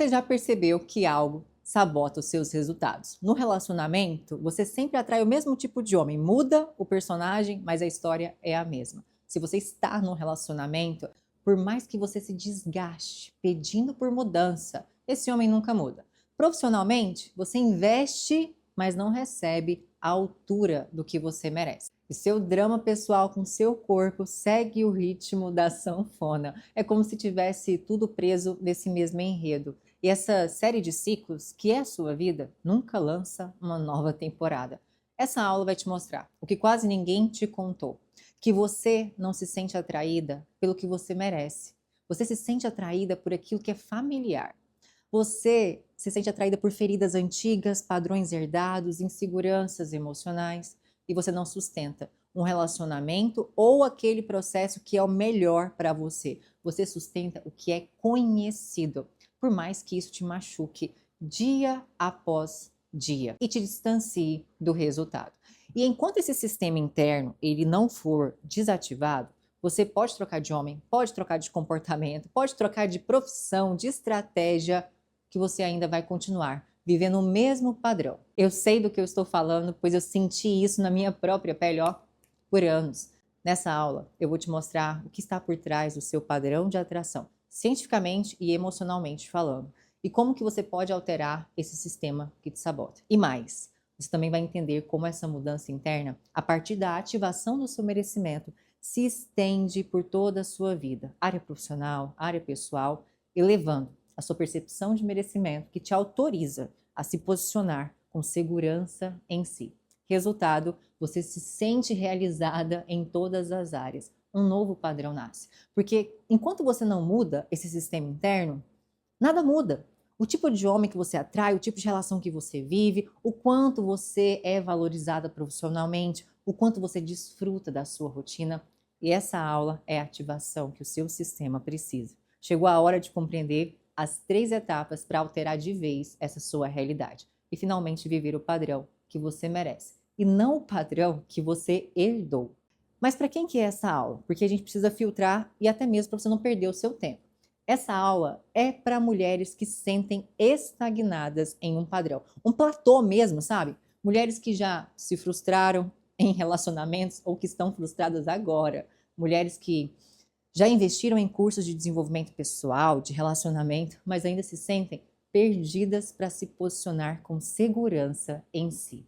Você já percebeu que algo sabota os seus resultados? No relacionamento, você sempre atrai o mesmo tipo de homem. Muda o personagem, mas a história é a mesma. Se você está num relacionamento, por mais que você se desgaste pedindo por mudança, esse homem nunca muda. Profissionalmente, você investe, mas não recebe a altura do que você merece. E seu drama pessoal com seu corpo segue o ritmo da sanfona. É como se tivesse tudo preso nesse mesmo enredo. E essa série de ciclos, que é a sua vida, nunca lança uma nova temporada. Essa aula vai te mostrar o que quase ninguém te contou, que você não se sente atraída pelo que você merece. Você se sente atraída por aquilo que é familiar. Você se sente atraída por feridas antigas, padrões herdados, inseguranças emocionais, e você não sustenta um relacionamento ou aquele processo que é o melhor para você. Você sustenta o que é conhecido, por mais que isso te machuque dia após dia e te distancie do resultado. E enquanto esse sistema interno ele não for desativado, você pode trocar de homem, pode trocar de comportamento, pode trocar de profissão, de estratégia, que você ainda vai continuar vivendo o mesmo padrão. Eu sei do que eu estou falando, pois eu senti isso na minha própria pele, ó, por anos. Nessa aula, eu vou te mostrar o que está por trás do seu padrão de atração, cientificamente e emocionalmente falando, e como que você pode alterar esse sistema que te sabota. E mais, você também vai entender como essa mudança interna, a partir da ativação do seu merecimento, se estende por toda a sua vida, área profissional, área pessoal, elevando a sua percepção de merecimento que te autoriza a se posicionar com segurança em si. Resultado, você se sente realizada em todas as áreas. Um novo padrão nasce. Porque enquanto você não muda esse sistema interno, nada muda. O tipo de homem que você atrai, o tipo de relação que você vive, o quanto você é valorizada profissionalmente, o quanto você desfruta da sua rotina. E essa aula é a ativação que o seu sistema precisa. Chegou a hora de compreender as 3 etapas para alterar de vez essa sua realidade e finalmente viver o padrão que você merece e não o padrão que você herdou. Mas para quem que é essa aula? Porque a gente precisa filtrar e até mesmo para você não perder o seu tempo. Essa aula é para mulheres que se sentem estagnadas em um padrão, um platô mesmo, sabe? Mulheres que já se frustraram em relacionamentos ou que estão frustradas agora, mulheres que já investiram em cursos de desenvolvimento pessoal, de relacionamento, mas ainda se sentem perdidas para se posicionar com segurança em si.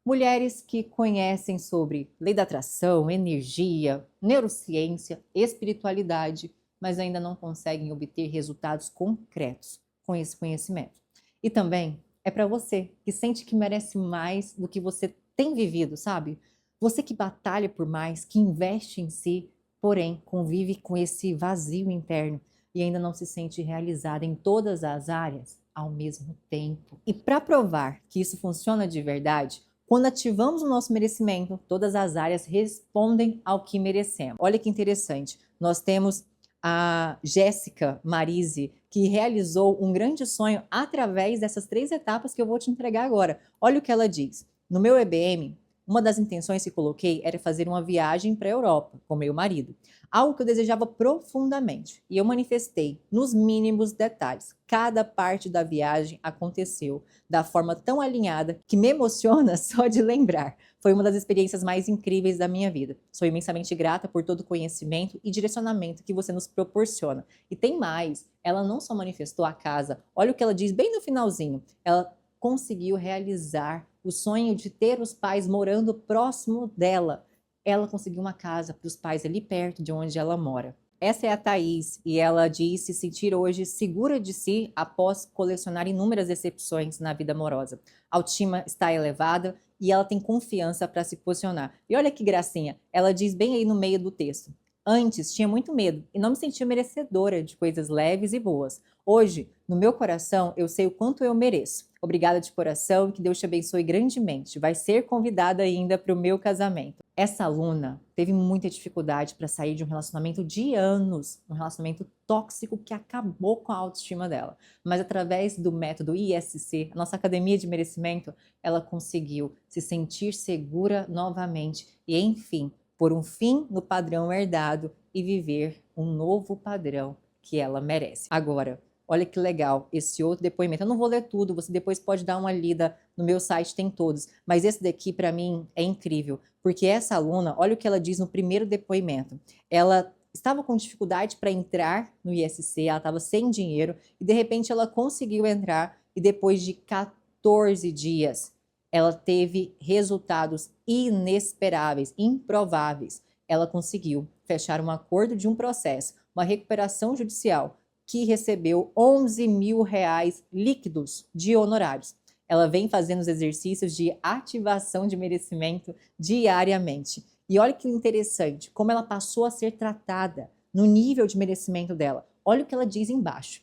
Mulheres que conhecem sobre lei da atração, energia, neurociência, espiritualidade, mas ainda não conseguem obter resultados concretos com esse conhecimento. E também é para você que sente que merece mais do que você tem vivido, sabe? Você que batalha por mais, que investe em si, porém convive com esse vazio interno e ainda não se sente realizada em todas as áreas ao mesmo tempo. E para provar que isso funciona de verdade, quando ativamos o nosso merecimento, todas as áreas respondem ao que merecemos. Olha que interessante, nós temos a Jéssica Marise, que realizou um grande sonho através dessas 3 etapas que eu vou te entregar agora. Olha o que ela diz. No meu EBM, uma das intenções que coloquei era fazer uma viagem para a Europa com meu marido. Algo que eu desejava profundamente. E eu manifestei nos mínimos detalhes. Cada parte da viagem aconteceu da forma tão alinhada que me emociona só de lembrar. Foi uma das experiências mais incríveis da minha vida. Sou imensamente grata por todo o conhecimento e direcionamento que você nos proporciona. E tem mais, ela não só manifestou a casa, olha o que ela diz bem no finalzinho. Ela conseguiu realizar o sonho de ter os pais morando próximo dela. Ela conseguiu uma casa para os pais ali perto de onde ela mora. Essa é a Thaís e ela diz se sentir hoje segura de si após colecionar inúmeras decepções na vida amorosa. A autoestima está elevada e ela tem confiança para se posicionar. E olha que gracinha, ela diz bem aí no meio do texto. Antes tinha muito medo e não me sentia merecedora de coisas leves e boas. Hoje, no meu coração, eu sei o quanto eu mereço. Obrigada de coração e que Deus te abençoe grandemente. Vai ser convidada ainda para o meu casamento. Essa aluna teve muita dificuldade para sair de um relacionamento de anos, um relacionamento tóxico que acabou com a autoestima dela. Mas através do método ISC, a nossa academia de merecimento, ela conseguiu se sentir segura novamente e, enfim, pôr um fim no padrão herdado e viver um novo padrão que ela merece. Agora, Olha que legal esse outro depoimento. Eu não vou ler tudo, você depois pode dar uma lida no meu site, tem todos. Mas esse daqui, para mim, é incrível, porque essa aluna, olha o que ela diz no primeiro depoimento. Ela estava com dificuldade para entrar no ISC, ela estava sem dinheiro e de repente ela conseguiu entrar e depois de 14 dias ela teve resultados inesperáveis, improváveis. Ela conseguiu fechar um acordo de um processo, uma recuperação judicial, que recebeu 11 mil reais líquidos de honorários. Ela vem fazendo os exercícios de ativação de merecimento diariamente. E olha que interessante, como ela passou a ser tratada no nível de merecimento dela. Olha o que ela diz embaixo.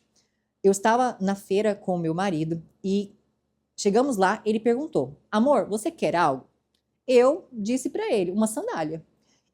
Eu estava na feira com o meu marido e chegamos lá, ele perguntou: amor, você quer algo? Eu disse para ele: uma sandália.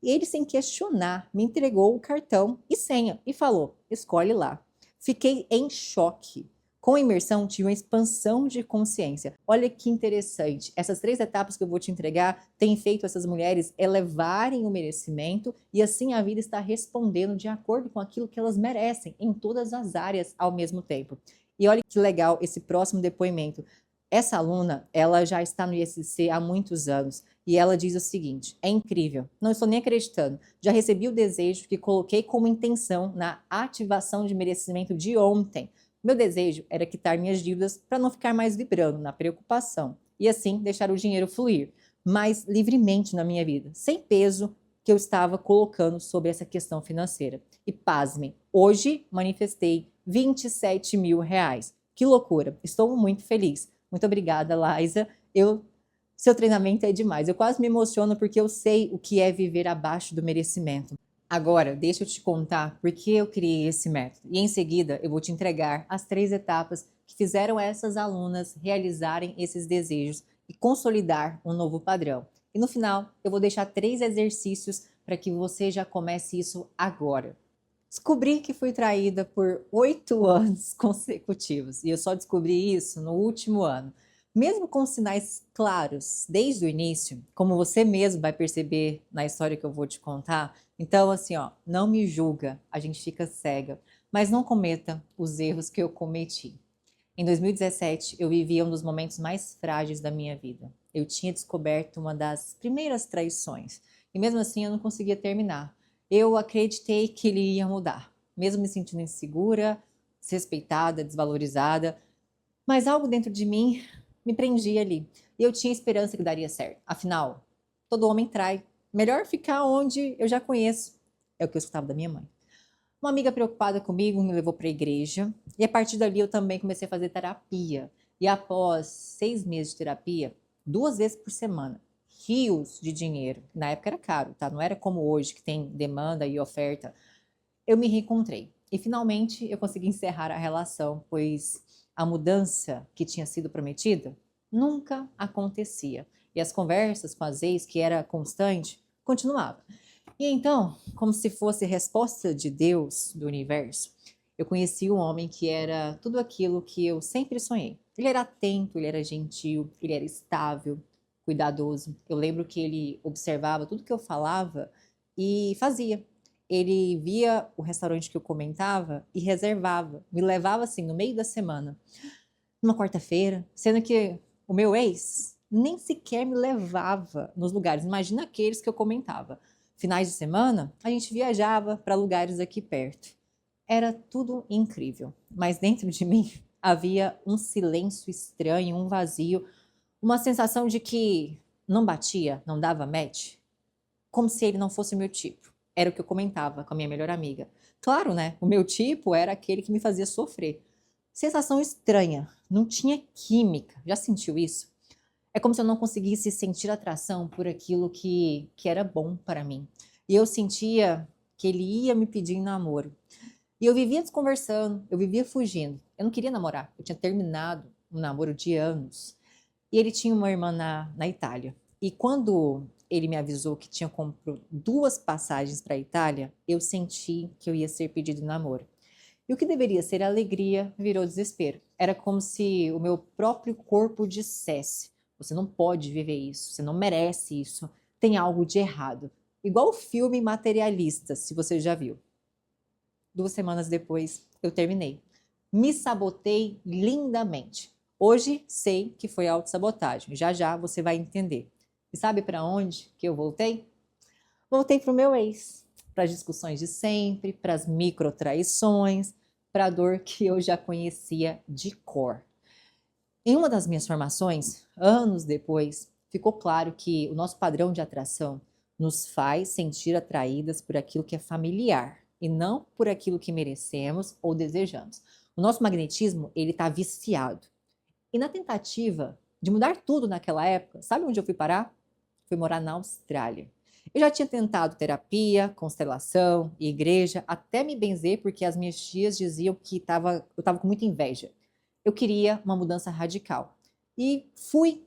E ele, sem questionar, me entregou o cartão e senha e falou: escolhe lá. Fiquei em choque. Com a imersão, tive uma expansão de consciência. Olha que interessante. Essas 3 etapas que eu vou te entregar têm feito essas mulheres elevarem o merecimento e assim a vida está respondendo de acordo com aquilo que elas merecem em todas as áreas ao mesmo tempo. E olha que legal esse próximo depoimento. Essa aluna, ela já está no ISC há muitos anos e ela diz o seguinte: é incrível, não estou nem acreditando, já recebi o desejo que coloquei como intenção na ativação de merecimento de ontem. Meu desejo era quitar minhas dívidas para não ficar mais vibrando na preocupação e assim deixar o dinheiro fluir mais livremente na minha vida, sem peso que eu estava colocando sobre essa questão financeira. E pasmem, hoje manifestei 27 mil reais. Que loucura, estou muito feliz. Muito obrigada, Laísa. Seu treinamento é demais. Eu quase me emociono porque eu sei o que é viver abaixo do merecimento. Agora, deixa eu te contar por que eu criei esse método. E em seguida, eu vou te entregar as 3 etapas que fizeram essas alunas realizarem esses desejos e consolidar um novo padrão. E no final, eu vou deixar 3 exercícios para que você já comece isso agora. Descobri que fui traída por 8 anos consecutivos e eu só descobri isso no último ano. Mesmo com sinais claros desde o início, como você mesmo vai perceber na história que eu vou te contar, então assim, ó, não me julga, a gente fica cega, mas não cometa os erros que eu cometi. Em 2017, eu vivia um dos momentos mais frágeis da minha vida. Eu tinha descoberto uma das primeiras traições e mesmo assim eu não conseguia terminar. Eu acreditei que ele ia mudar, mesmo me sentindo insegura, desrespeitada, desvalorizada, mas algo dentro de mim me prendia ali. E eu tinha esperança que daria certo. Afinal, todo homem trai. Melhor ficar onde eu já conheço. É o que eu escutava da minha mãe. Uma amiga preocupada comigo me levou para a igreja e a partir dali eu também comecei a fazer terapia. E após 6 meses de terapia, 2 vezes por semana, rios de dinheiro, na época era caro, tá? Não era como hoje que tem demanda e oferta. Eu me reencontrei e finalmente eu consegui encerrar a relação, pois a mudança que tinha sido prometida nunca acontecia. E as conversas com as ex, que era constante, continuavam. E então, como se fosse resposta de Deus, do universo, eu conheci um homem que era tudo aquilo que eu sempre sonhei. Ele era atento, ele era gentil, ele era estável, cuidadoso. Eu lembro que ele observava tudo que eu falava e fazia. Ele via o restaurante que eu comentava e reservava, me levava assim no meio da semana, numa quarta-feira, sendo que o meu ex nem sequer me levava nos lugares. Imagina aqueles que eu comentava. Finais de semana, a gente viajava para lugares aqui perto. Era tudo incrível, mas dentro de mim havia um silêncio estranho, um vazio, uma sensação de que não batia, não dava match, como se ele não fosse o meu tipo. Era o que eu comentava com a minha melhor amiga. Claro, né? O meu tipo era aquele que me fazia sofrer. Sensação estranha, não tinha química. Já sentiu isso? É como se eu não conseguisse sentir atração por aquilo que era bom para mim. E eu sentia que ele ia me pedir em namoro. E eu vivia desconversando, eu vivia fugindo. Eu não queria namorar, eu tinha terminado um namoro de anos. E ele tinha uma irmã na Itália. E quando ele me avisou que tinha comprado 2 passagens para a Itália, eu senti que eu ia ser pedido em namoro. E o que deveria ser alegria virou desespero. Era como se o meu próprio corpo dissesse: você não pode viver isso, você não merece isso, tem algo de errado. Igual o filme Materialista, se você já viu. 2 semanas depois, eu terminei. Me sabotei lindamente. Hoje sei que foi autossabotagem. Já já você vai entender. E sabe para onde que eu voltei? Voltei para o meu ex, para as discussões de sempre, para as microtraições, para a dor que eu já conhecia de cor. Em uma das minhas formações, anos depois, ficou claro que o nosso padrão de atração nos faz sentir atraídas por aquilo que é familiar e não por aquilo que merecemos ou desejamos. O nosso magnetismo, ele está viciado. E na tentativa de mudar tudo naquela época, sabe onde eu fui parar? Fui morar na Austrália. Eu já tinha tentado terapia, constelação, igreja, até me benzer porque as minhas tias diziam que eu estava com muita inveja. Eu queria uma mudança radical. E fui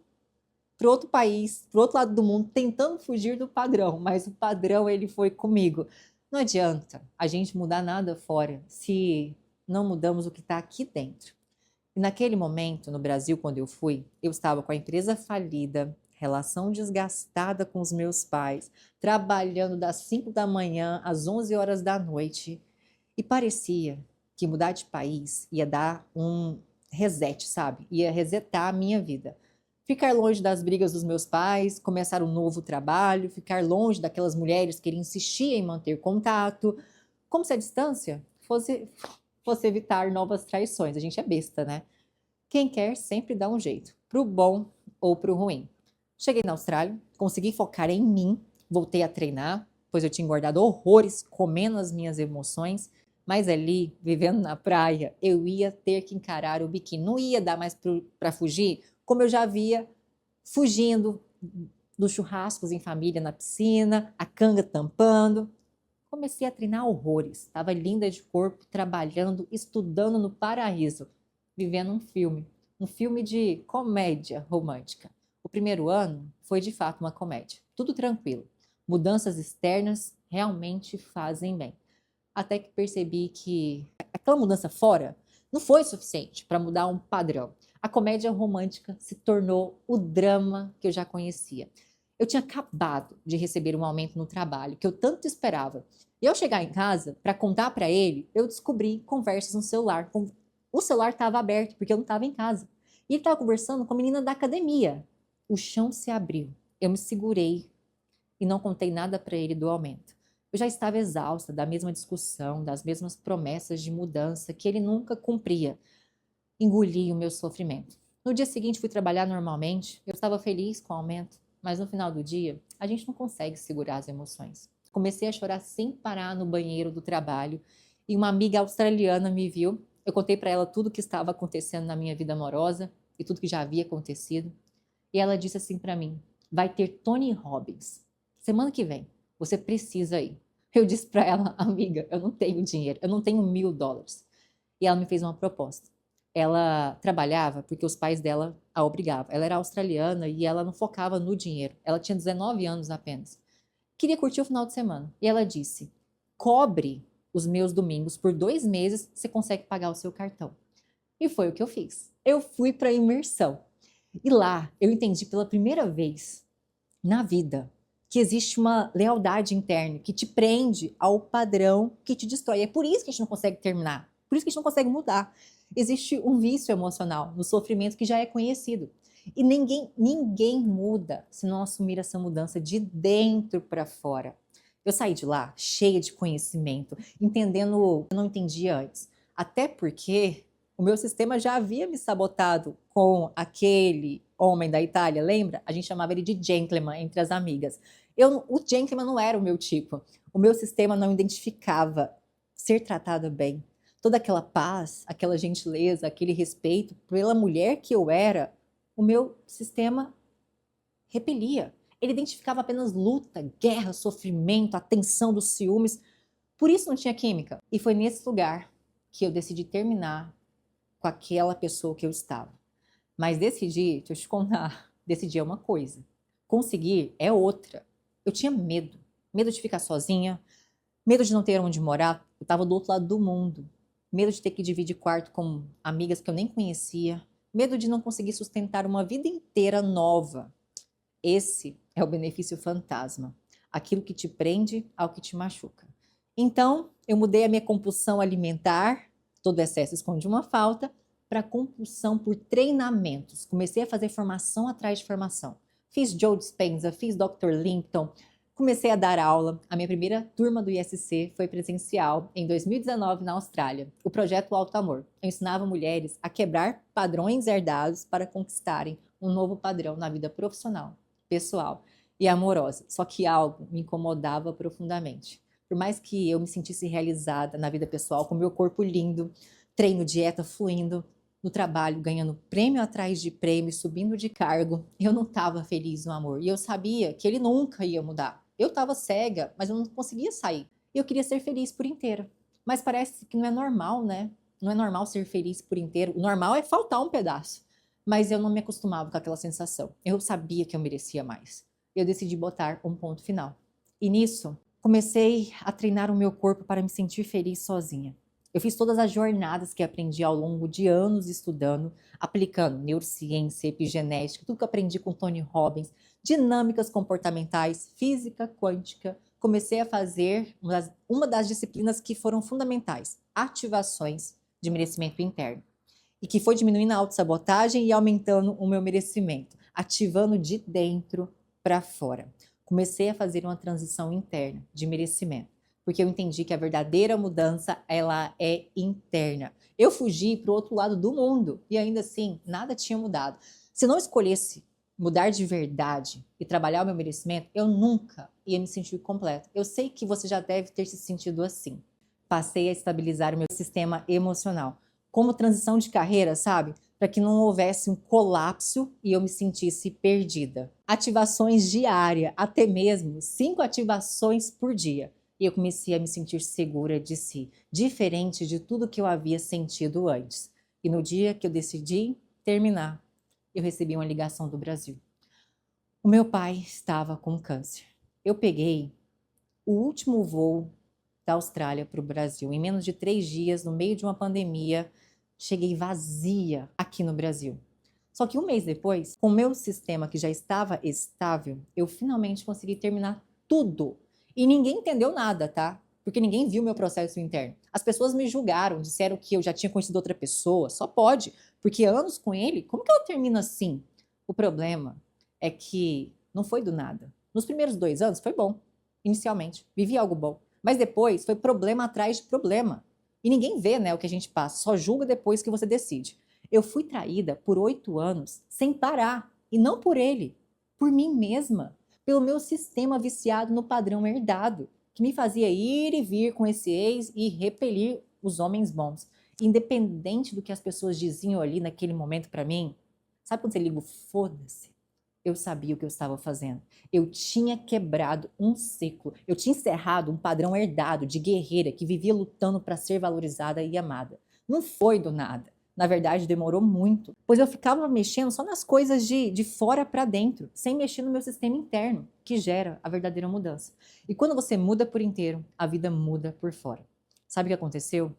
para outro país, para outro lado do mundo, tentando fugir do padrão, mas o padrão ele foi comigo. Não adianta a gente mudar nada fora se não mudamos o que está aqui dentro. E naquele momento, no Brasil, quando eu fui, eu estava com a empresa falida, relação desgastada com os meus pais, trabalhando das 5 da manhã às 11 horas da noite, e parecia que mudar de país ia dar um reset, sabe? Ia resetar a minha vida. Ficar longe das brigas dos meus pais, começar um novo trabalho, ficar longe daquelas mulheres que insistiam em manter contato, como se a distância fosse evitar novas traições. A gente é besta, né? Quem quer sempre dá um jeito, pro bom ou pro ruim. Cheguei na Austrália, consegui focar em mim, voltei a treinar, pois eu tinha engordado horrores comendo as minhas emoções, mas ali, vivendo na praia, eu ia ter que encarar o biquíni. Não ia dar mais para fugir, como eu já via fugindo dos churrascos em família na piscina, a canga tampando. Comecei a treinar horrores. Estava linda de corpo, trabalhando, estudando no paraíso, vivendo um filme de comédia romântica. O primeiro ano foi de fato uma comédia, tudo tranquilo. Mudanças externas realmente fazem bem. Até que percebi que aquela mudança fora não foi suficiente para mudar um padrão. A comédia romântica se tornou o drama que eu já conhecia. Eu tinha acabado de receber um aumento no trabalho que eu tanto esperava. E ao chegar em casa, para contar para ele, eu descobri conversas no celular. O celular estava aberto porque eu não estava em casa. E ele estava conversando com a menina da academia. O chão se abriu. Eu me segurei e não contei nada para ele do aumento. Eu já estava exausta da mesma discussão, das mesmas promessas de mudança que ele nunca cumpria. Engoli o meu sofrimento. No dia seguinte fui trabalhar normalmente. Eu estava feliz com o aumento, mas no final do dia a gente não consegue segurar as emoções. Comecei a chorar sem parar no banheiro do trabalho e uma amiga australiana me viu. Eu contei para ela tudo o que estava acontecendo na minha vida amorosa e tudo que já havia acontecido. E ela disse assim para mim: vai ter Tony Robbins semana que vem. Você precisa ir. Eu disse para ela: amiga, eu não tenho dinheiro, eu não tenho $1.000. E ela me fez uma proposta. Ela trabalhava porque os pais dela a obrigavam. Ela era australiana e ela não focava no dinheiro. Ela tinha 19 anos apenas. Queria curtir o final de semana. E ela disse: cobre os meus domingos por 2 meses, você consegue pagar o seu cartão. E foi o que eu fiz. Eu fui para a imersão. E lá eu entendi pela primeira vez na vida que existe uma lealdade interna que te prende ao padrão que te destrói. É por isso que a gente não consegue terminar. Por isso que a gente não consegue mudar. Existe um vício emocional no sofrimento que já é conhecido. E ninguém muda se não assumir essa mudança de dentro para fora. Eu saí de lá cheia de conhecimento, entendendo o que eu não entendia antes. Até porque o meu sistema já havia me sabotado com aquele homem da Itália, lembra? A gente chamava ele de gentleman entre as amigas. O gentleman não era o meu tipo. O meu sistema não identificava ser tratada bem. Toda aquela paz, aquela gentileza, aquele respeito pela mulher que eu era, o meu sistema repelia. Ele identificava apenas luta, guerra, sofrimento, a tensão dos ciúmes. Por isso não tinha química. E foi nesse lugar que eu decidi terminar com aquela pessoa que eu estava. Mas decidir, deixa eu te contar, decidir é uma coisa. Conseguir é outra. Eu tinha medo. Medo de ficar sozinha, medo de não ter onde morar. Eu estava do outro lado do mundo. Medo de ter que dividir quarto com amigas que eu nem conhecia. Medo de não conseguir sustentar uma vida inteira nova. Esse é o benefício fantasma. Aquilo que te prende ao que te machuca. Então, eu mudei a minha compulsão alimentar, Todo excesso esconde uma falta, para compulsão por treinamentos. Comecei a fazer formação atrás de formação. Fiz Joe Dispenza, fiz Dr. Limpton, comecei a dar aula. A minha primeira turma do ISC foi presencial em 2019 na Austrália. O projeto Alto Amor. Eu ensinava mulheres a quebrar padrões herdados para conquistarem um novo padrão na vida profissional, pessoal e amorosa. Só que algo me incomodava profundamente. Por mais que eu me sentisse realizada na vida pessoal, com meu corpo lindo, treino, dieta fluindo, no trabalho, ganhando prêmio atrás de prêmio, subindo de cargo, eu não estava feliz no amor. E eu sabia que ele nunca ia mudar. Eu estava cega, mas eu não conseguia sair. E eu queria ser feliz por inteiro. Mas parece que não é normal, né? Não é normal ser feliz por inteiro. O normal é faltar um pedaço. Mas eu não me acostumava com aquela sensação. Eu sabia que eu merecia mais. Eu decidi botar um ponto final. E nisso, comecei a treinar o meu corpo para me sentir feliz sozinha. Eu fiz todas as jornadas que aprendi ao longo de anos estudando, aplicando neurociência, epigenética, tudo que eu aprendi com Tony Robbins, dinâmicas comportamentais, física quântica. Comecei a fazer uma das disciplinas que foram fundamentais, ativações de merecimento interno. E que foi diminuindo a autossabotagem e aumentando o meu merecimento, ativando de dentro para fora. Comecei a fazer uma transição interna de merecimento, porque eu entendi que a verdadeira mudança, ela é interna. Eu fugi para o outro lado do mundo e ainda assim, nada tinha mudado. Se eu não escolhesse mudar de verdade e trabalhar o meu merecimento, eu nunca ia me sentir completa. Eu sei que você já deve ter se sentido assim. Passei a estabilizar o meu sistema emocional. Como transição de carreira, sabe? Para que não houvesse um colapso e eu me sentisse perdida. Ativações diárias, até mesmo 5 ativações por dia. E eu comecei a me sentir segura de si, diferente de tudo que eu havia sentido antes. E no dia que eu decidi terminar, eu recebi uma ligação do Brasil. O meu pai estava com câncer. Eu peguei o último voo da Austrália para o Brasil. Em menos de 3 dias, no meio de uma pandemia, cheguei vazia aqui no Brasil. Só que um mês depois, com o meu sistema que já estava estável, eu finalmente consegui terminar tudo. E ninguém entendeu nada, tá? Porque ninguém viu meu processo interno. As pessoas me julgaram, disseram que eu já tinha conhecido outra pessoa. Só pode, porque anos com ele, como que eu termino assim? O problema é que não foi do nada. Nos primeiros 2 anos foi bom, inicialmente, vivi algo bom. Mas depois foi problema atrás de problema. E ninguém vê, né, o que a gente passa, só julga depois que você decide. Eu fui traída por 8 anos sem parar, e não por ele, por mim mesma, pelo meu sistema viciado no padrão herdado, que me fazia ir e vir com esse ex e repelir os homens bons. Independente do que as pessoas diziam ali naquele momento para mim, sabe quando você liga o foda-se? Eu sabia o que eu estava fazendo. Eu tinha quebrado um ciclo. Eu tinha encerrado um padrão herdado de guerreira que vivia lutando para ser valorizada e amada. Não foi do nada. Na verdade, demorou muito, pois eu ficava mexendo só nas coisas de fora para dentro, sem mexer no meu sistema interno, que gera a verdadeira mudança. E quando você muda por inteiro, a vida muda por fora. Sabe o que aconteceu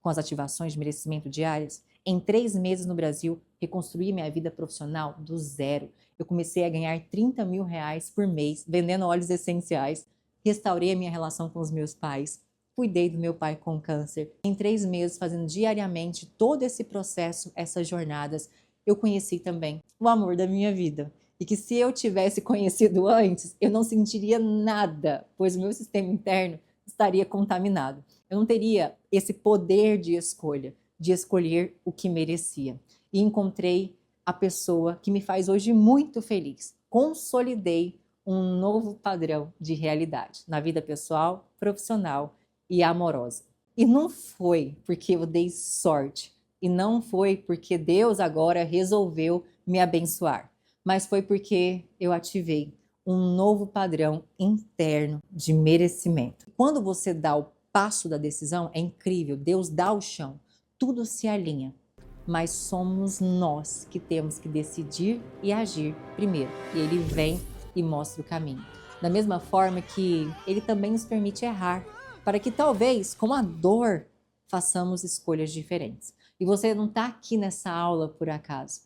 com as ativações de merecimento diárias? Em 3 meses no Brasil, reconstruí minha vida profissional do zero. Eu comecei a ganhar 30 mil reais por mês, vendendo óleos essenciais. Restaurei a minha relação com os meus pais. Cuidei do meu pai com câncer. Em 3 meses, fazendo diariamente todo esse processo, essas jornadas, eu conheci também o amor da minha vida. E que se eu tivesse conhecido antes, eu não sentiria nada, pois o meu sistema interno estaria contaminado. Eu não teria esse poder de escolher o que merecia. E encontrei a pessoa que me faz hoje muito feliz. Consolidei um novo padrão de realidade na vida pessoal, profissional e amorosa. E não foi porque eu dei sorte, e não foi porque Deus agora resolveu me abençoar, mas foi porque eu ativei um novo padrão interno de merecimento. Quando você dá o passo da decisão, é incrível, Deus dá o chão, tudo se alinha, mas somos nós que temos que decidir e agir primeiro, e Ele vem e mostra o caminho. Da mesma forma que Ele também nos permite errar, para que talvez, com a dor, façamos escolhas diferentes. E você não está aqui nessa aula por acaso.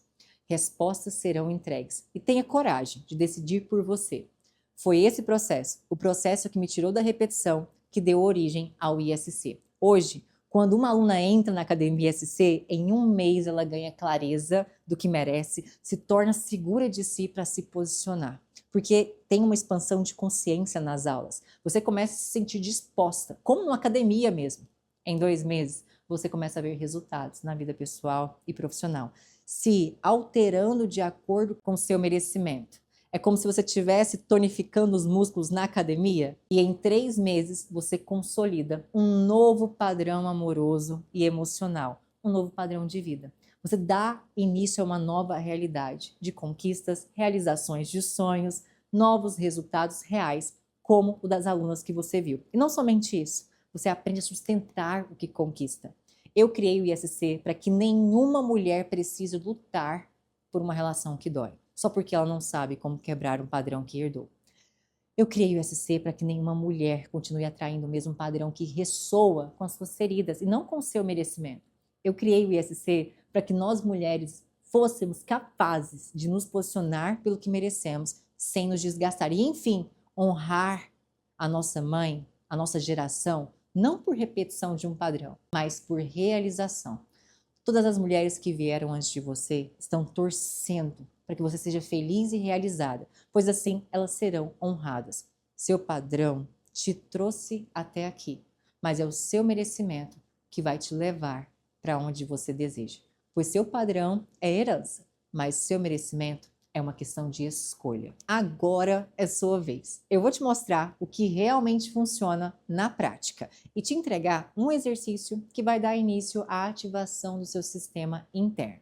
Respostas serão entregues. E tenha coragem de decidir por você. Foi esse processo, o processo que me tirou da repetição, que deu origem ao ISC. Hoje, Quando uma aluna entra na Academia SC, em um mês ela ganha clareza do que merece, se torna segura de si para se posicionar. Porque tem uma expansão de consciência nas aulas. Você começa a se sentir disposta, como numa academia mesmo. Em 2 meses, você começa a ver resultados na vida pessoal e profissional, se alterando de acordo com o seu merecimento. É como se você estivesse tonificando os músculos na academia e em 3 meses você consolida um novo padrão amoroso e emocional, um novo padrão de vida. Você dá início a uma nova realidade de conquistas, realizações de sonhos, novos resultados reais, como o das alunas que você viu. E não somente isso, você aprende a sustentar o que conquista. Eu criei o ISC para que nenhuma mulher precise lutar por uma relação que dói, só porque ela não sabe como quebrar um padrão que herdou. Eu criei o ISC para que nenhuma mulher continue atraindo o mesmo padrão que ressoa com as suas feridas e não com o seu merecimento. Eu criei o ISC para que nós mulheres fôssemos capazes de nos posicionar pelo que merecemos, sem nos desgastar. E, enfim, honrar a nossa mãe, a nossa geração, não por repetição de um padrão, mas por realização. Todas as mulheres que vieram antes de você estão torcendo para que você seja feliz e realizada, pois assim elas serão honradas. Seu padrão te trouxe até aqui, mas é o seu merecimento que vai te levar para onde você deseja. Pois seu padrão é herança, mas seu merecimento é uma questão de escolha. Agora é sua vez. Eu vou te mostrar o que realmente funciona na prática e te entregar um exercício que vai dar início à ativação do seu sistema interno.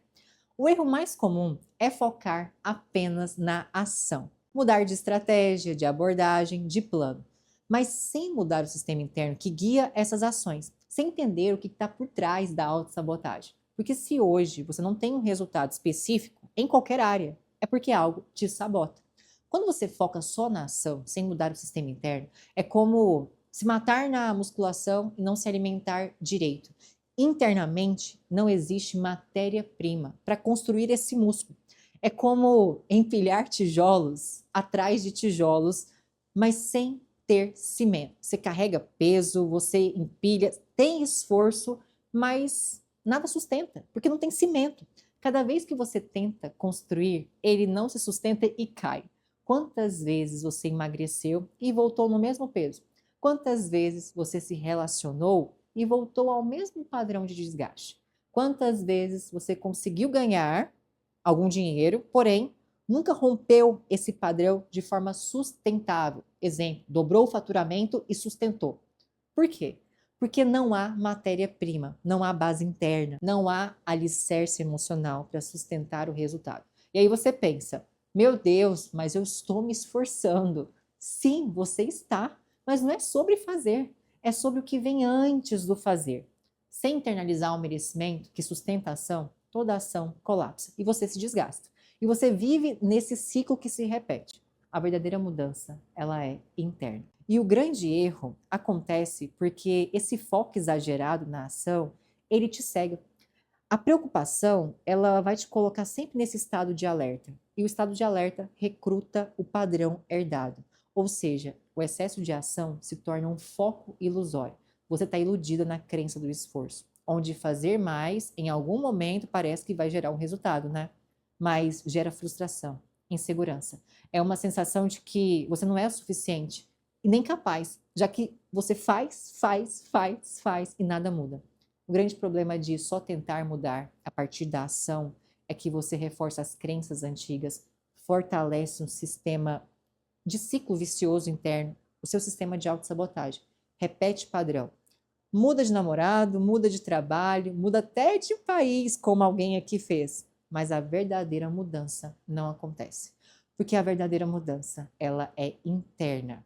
O erro mais comum é focar apenas na ação, mudar de estratégia, de abordagem, de plano, mas sem mudar o sistema interno que guia essas ações, sem entender o que está por trás da autossabotagem. Porque se hoje você não tem um resultado específico em qualquer área, é porque algo te sabota. Quando você foca só na ação, sem mudar o sistema interno, é como se matar na musculação e não se alimentar direito. Internamente, não existe matéria-prima para construir esse músculo. É como empilhar tijolos atrás de tijolos, mas sem ter cimento. Você carrega peso, você empilha, tem esforço, mas nada sustenta, porque não tem cimento. Cada vez que você tenta construir, ele não se sustenta e cai. Quantas vezes você emagreceu e voltou no mesmo peso? Quantas vezes você se relacionou e voltou ao mesmo padrão de desgaste? Quantas vezes você conseguiu ganhar algum dinheiro, porém nunca rompeu esse padrão de forma sustentável? Exemplo, dobrou o faturamento e sustentou. Por quê? Porque não há matéria-prima, não há base interna, não há alicerce emocional para sustentar o resultado. E aí você pensa, meu Deus, mas eu estou me esforçando. Sim, você está, mas não é sobre fazer, é sobre o que vem antes do fazer. Sem internalizar o merecimento que sustenta a ação, toda a ação colapsa e você se desgasta. E você vive nesse ciclo que se repete. A verdadeira mudança, ela é interna. E o grande erro acontece porque esse foco exagerado na ação, ele te cega. A preocupação, ela vai te colocar sempre nesse estado de alerta. E o estado de alerta recruta o padrão herdado. Ou seja, o excesso de ação se torna um foco ilusório. Você está iludida na crença do esforço, onde fazer mais, em algum momento, parece que vai gerar um resultado, né? Mas gera frustração, insegurança. É uma sensação de que você não é o suficiente e nem capaz, já que você faz e nada muda. O grande problema de só tentar mudar a partir da ação é que você reforça as crenças antigas, fortalece um sistema de ciclo vicioso interno, o seu sistema de autossabotagem. Repete padrão. Muda de namorado, muda de trabalho, muda até de país, como alguém aqui fez. Mas a verdadeira mudança não acontece. Porque a verdadeira mudança, ela é interna.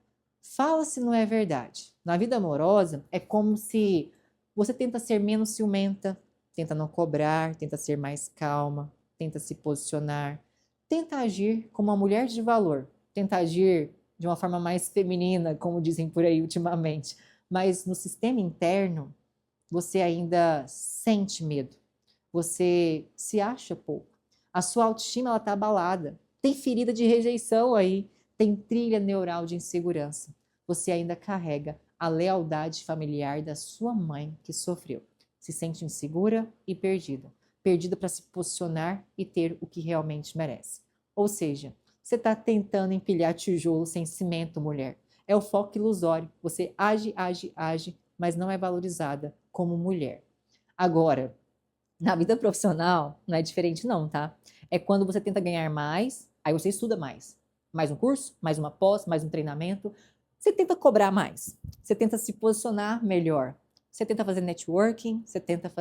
Fala se não é verdade. Na vida amorosa, é como se você tenta ser menos ciumenta, tenta não cobrar, tenta ser mais calma, tenta se posicionar, tenta agir como uma mulher de valor, tenta agir de uma forma mais feminina, como dizem por aí ultimamente. Mas no sistema interno, você ainda sente medo, você se acha pouco, a sua autoestima está abalada, tem ferida de rejeição aí, tem trilha neural de insegurança. Você ainda carrega a lealdade familiar da sua mãe que sofreu. se sente insegura e perdida. Perdida para se posicionar e ter o que realmente merece. Ou seja, você está tentando empilhar tijolo sem cimento, mulher. É o foco ilusório. Você age, age, age, mas não é valorizada como mulher. Agora, na vida profissional, não é diferente não, tá? É quando você tenta ganhar mais, aí você estuda mais. Mais um curso, mais uma pós, mais um treinamento. Você tenta cobrar mais. Você tenta se posicionar melhor. Você tenta fazer networking, você tenta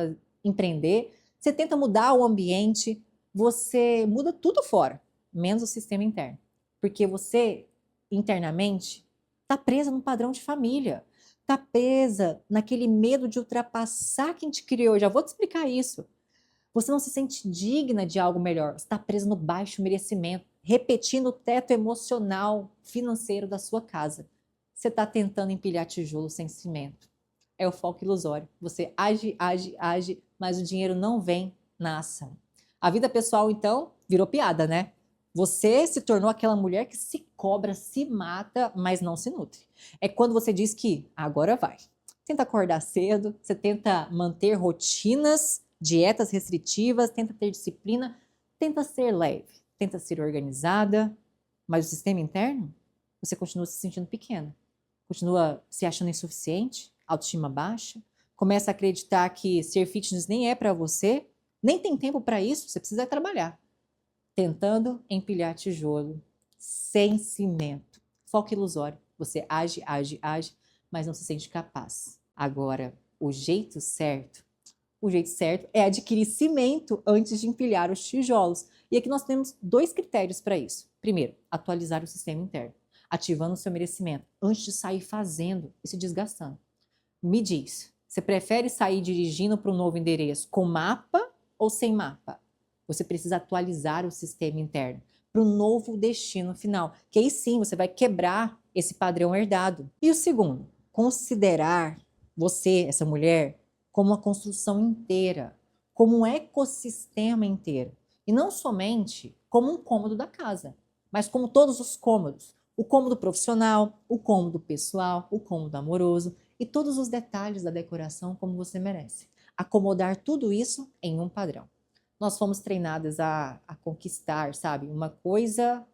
empreender, você tenta mudar o ambiente, você muda tudo fora, menos o sistema interno. Porque você, internamente, está presa num padrão de família. Está presa naquele medo de ultrapassar quem te criou. Eu já vou te explicar isso. Você não se sente digna de algo melhor. Você está preso no baixo merecimento, repetindo o teto emocional, financeiro da sua casa. Você está tentando empilhar tijolo sem cimento. É o foco ilusório. Você age, age, age, mas o dinheiro não vem na ação. A vida pessoal, então, virou piada, né? Você se tornou aquela mulher que se cobra, se mata, mas não se nutre. É quando você diz que agora vai. Tenta acordar cedo, você tenta manter rotinas, dietas restritivas, tenta ter disciplina, tenta ser leve, tenta ser organizada, mas o sistema interno, você continua se sentindo pequena, continua se achando insuficiente, autoestima baixa, começa a acreditar que ser fitness nem é para você, nem tem tempo para isso, você precisa trabalhar. Tentando empilhar tijolo, sem cimento. Foco ilusório. Você age, age, age, mas não se sente capaz. Agora, o jeito certo é adquirir cimento antes de empilhar os tijolos. E aqui nós temos 2 critérios para isso. Primeiro, atualizar o sistema interno, ativando o seu merecimento, antes de sair fazendo e se desgastando. Me diz, você prefere sair dirigindo para um novo endereço com mapa ou sem mapa? Você precisa atualizar o sistema interno para um novo destino final, que aí sim você vai quebrar esse padrão herdado. E o segundo, considerar você, essa mulher, como uma construção inteira, como um ecossistema inteiro. E não somente como um cômodo da casa, mas como todos os cômodos. O cômodo profissional, o cômodo pessoal, o cômodo amoroso e todos os detalhes da decoração como você merece. Acomodar tudo isso em um padrão. Nós fomos treinadas a conquistar, sabe, uma coisa